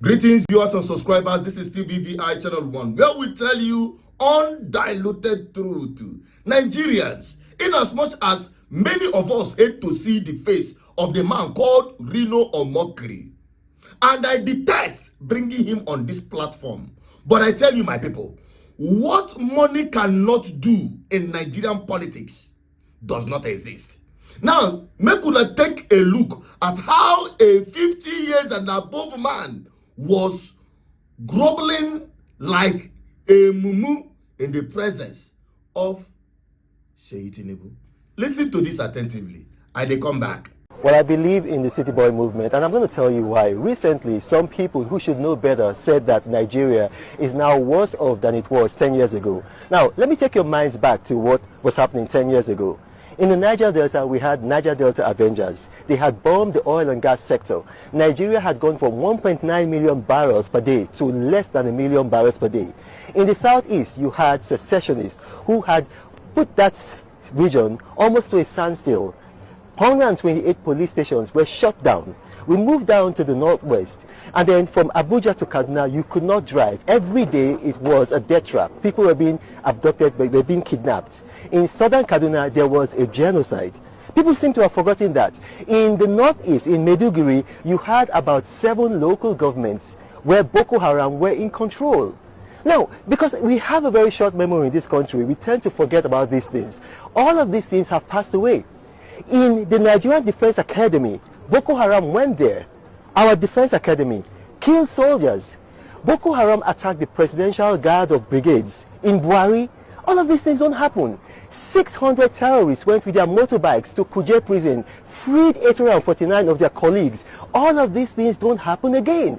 Greetings, viewers and subscribers. This is still BVI Channel 1, where we tell you undiluted truth. Nigerians, in as much as many of us hate to see the face of the man called Reno Omokri, and I detest bringing him on this platform, but I tell you, my people, what money cannot do in Nigerian politics does not exist. Now, make una take a look at how a 50 years and above man was groveling like a mumu in the presence of Seyi Tinubu. Listen to this attentively. I dey come back. Well, I believe in the City Boy movement, and I'm going to tell you why. Recently, some people who should know better said that Nigeria is now worse off than it was 10 years ago. Now, let me take your minds back to what was happening 10 years ago. In the Niger Delta, we had Niger Delta Avengers. They had bombed the oil and gas sector. Nigeria had gone from 1.9 million barrels per day to less than 1 million barrels per day. In the southeast, you had secessionists who had put that region almost to a standstill. 128 police stations were shut down. We moved down to the northwest, and then from Abuja to Kaduna, you could not drive. Every day it was a death trap. People were being abducted, they were being kidnapped. In southern Kaduna, there was a genocide. People seem to have forgotten that. In the northeast, in Maiduguri, you had about 7 local governments where Boko Haram were in control. Now, because we have a very short memory in this country, we tend to forget about these things. All of these things have passed away. In the Nigerian Defense Academy, Boko Haram went there. Our Defense Academy killed soldiers. Boko Haram attacked the Presidential Guard of Brigades in Buhari. All of these things don't happen. 600 terrorists went with their motorbikes to Kuje prison, freed 849 of their colleagues. All of these things don't happen again.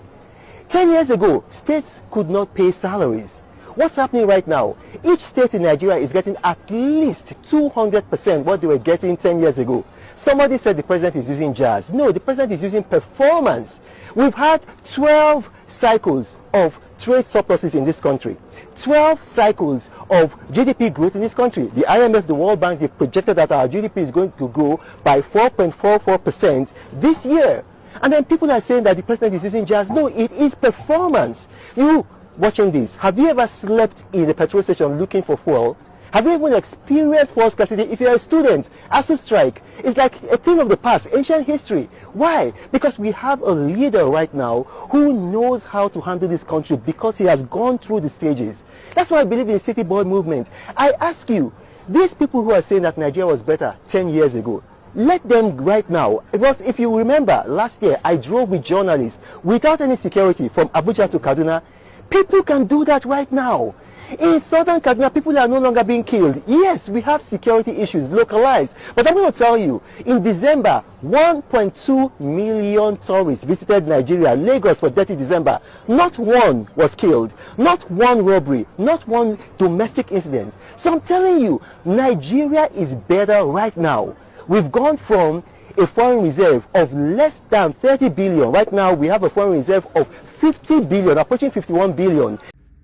10 years ago, states could not pay salaries. What's happening right now? Each state in Nigeria is getting at least 200% what they were getting 10 years ago. Somebody said the president is using jazz. No, the president is using performance. We've had 12 cycles of trade surpluses in this country. 12 cycles of GDP growth in this country. The IMF, the World Bank, they've projected that our GDP is going to grow by 4.44% this year. And then people are saying that the president is using jazz. No, it is performance. You watching this, have you ever slept in a petrol station looking for fuel? Have you even experienced fuel scarcity? If you're a student, ASU strike is like a thing of the past, ancient history. Why? Because we have a leader right now who knows how to handle this country because he has gone through the stages. That's why I believe in the City Boy movement. I ask you, these people who are saying that Nigeria was better 10 years ago, let them right now. Because if you remember, last year I drove with journalists without any security from Abuja to Kaduna. People can do that right now. In southern Kaduna, people are no longer being killed. Yes, we have security issues localized. But I'm going to tell you, in December, 1.2 million tourists visited Nigeria, Lagos for Dirty December. Not one was killed. Not one robbery. Not one domestic incident. So I'm telling you, Nigeria is better right now. We've gone from a foreign reserve of less than 30 billion. Right now, we have a foreign reserve of 50 billion, approaching 51 billion.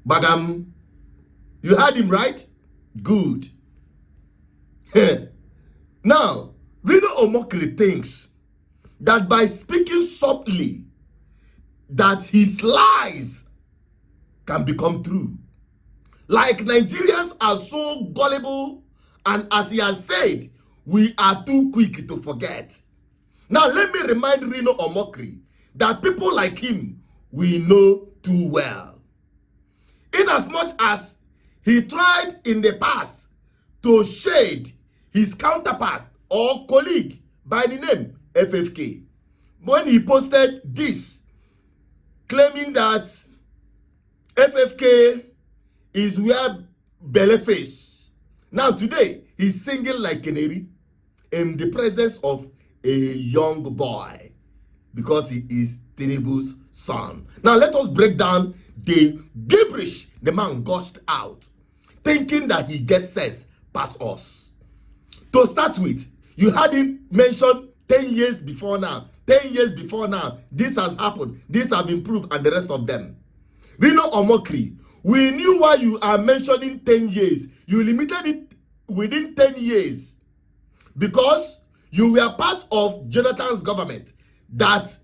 Badam, you heard him right? Good. Now, Reno Omokri thinks that by speaking softly, that his lies can become true. Like Nigerians are so gullible, and as he has said, we are too quick to forget. Now, let me remind Reno Omokri that people like him we know too well. In as much as he tried in the past to shade his counterpart or colleague by the name FFK, when he posted this, claiming that FFK is where belle face. Now today, he's singing like canary in the presence of a young boy because he is Tinubu's son. Now let us break down the gibberish the man gushed out, thinking that he gets sense past us. To start with, you had him mention 10 years before now. 10 years before now, this has happened, this have improved, and the rest of them. Reno Omokri, we knew why you are mentioning 10 years. You limited it within 10 years because you were part of Jonathan's government that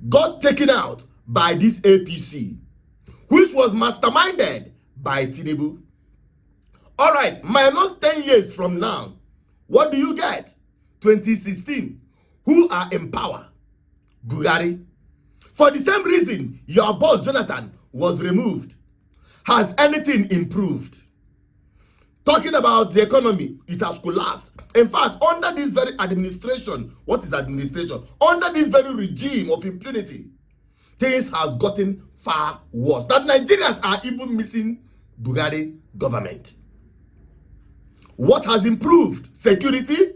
got taken out by this APC, which was masterminded by Tinubu. All right, minus 10 years from now, what do you get? 2016, who are in power? Buhari. For the same reason, your boss Jonathan was removed. Has anything improved? Talking about the economy, it has collapsed. In fact, under this very administration, what is administration? Under this very regime of impunity, things have gotten far worse. That Nigerians are even missing Buhari government. What has improved? Security.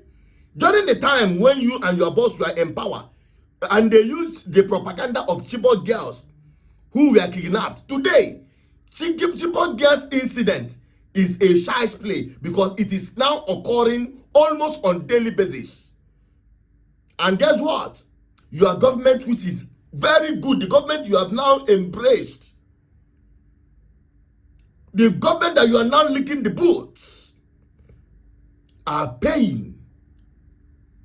During the time when you and your boss were in power, and they used the propaganda of Chibok girls who were kidnapped. Today, Chibok girls incident is a child's play because it is now occurring almost on daily basis. And guess what? Your government, which is very good, the government you have now embraced, the government that you are now licking the boots, are paying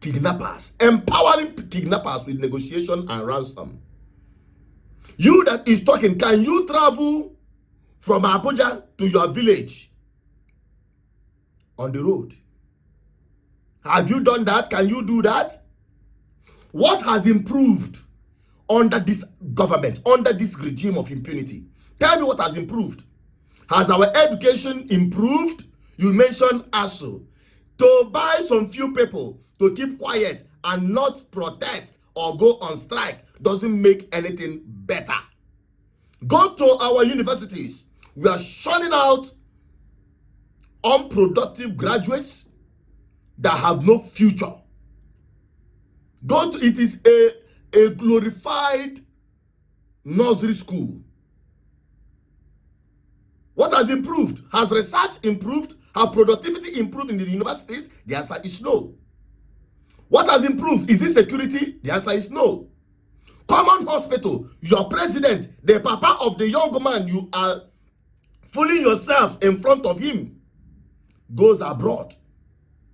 kidnappers, empowering kidnappers with negotiation and ransom. You that is talking, can you travel from Abuja to your village on the road? Have you done that? Can you do that? What has improved under this government, under this regime of impunity? Tell me what has improved. Has our education improved? You mentioned ASU. To buy some few people to keep quiet and not protest or go on strike doesn't make anything better. Go to our universities. We are shunning out unproductive graduates that have no future. It is a glorified nursery school. What has improved? Has research improved? Has productivity improved in the universities? The answer is no. What has improved? Is it security? The answer is no. Common hospital, your president, the papa of the young man, you are fooling yourselves in front of him, goes abroad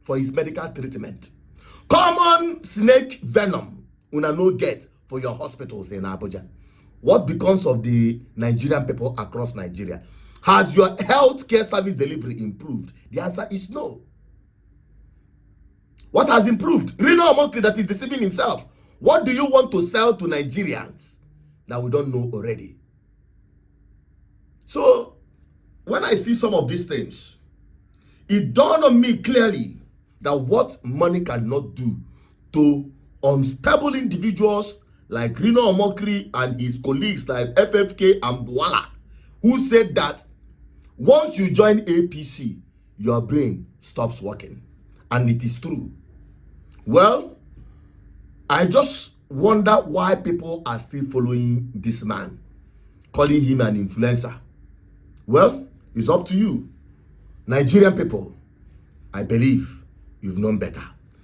for his medical treatment. Common snake venom, una no get for your hospitals in Abuja. What becomes of the Nigerian people across Nigeria? Has your health care service delivery improved? The answer is no. What has improved? Reno Omokri that is deceiving himself. What do you want to sell to Nigerians that we don't know already? So, when I see some of these things, it dawned on me clearly that what money cannot do to unstable individuals like Reno Omokri and his colleagues like FFK and Bwala, who said that once you join APC, your brain stops working. And it is true. Well, I just wonder why people are still following this man, calling him an influencer. Well, it's up to you. Nigerian people, I believe you've known better.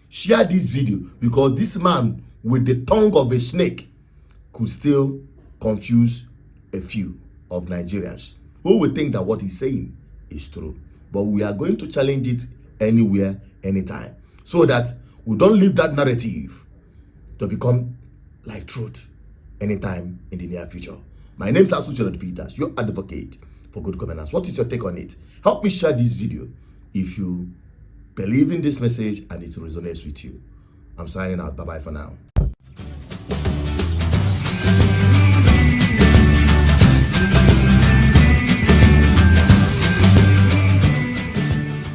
Share this video because this man with the tongue of a snake could still confuse a few of Nigerians who will think that what he's saying is true. But we are going to challenge it anywhere, anytime, so that we don't leave that narrative to become like truth anytime in the near future. My name is Asuchelot Peters, your advocate for good governance. What is your take on it? Help me share this video if you believe in this message and it resonates with you. I'm signing out. Bye-bye for now.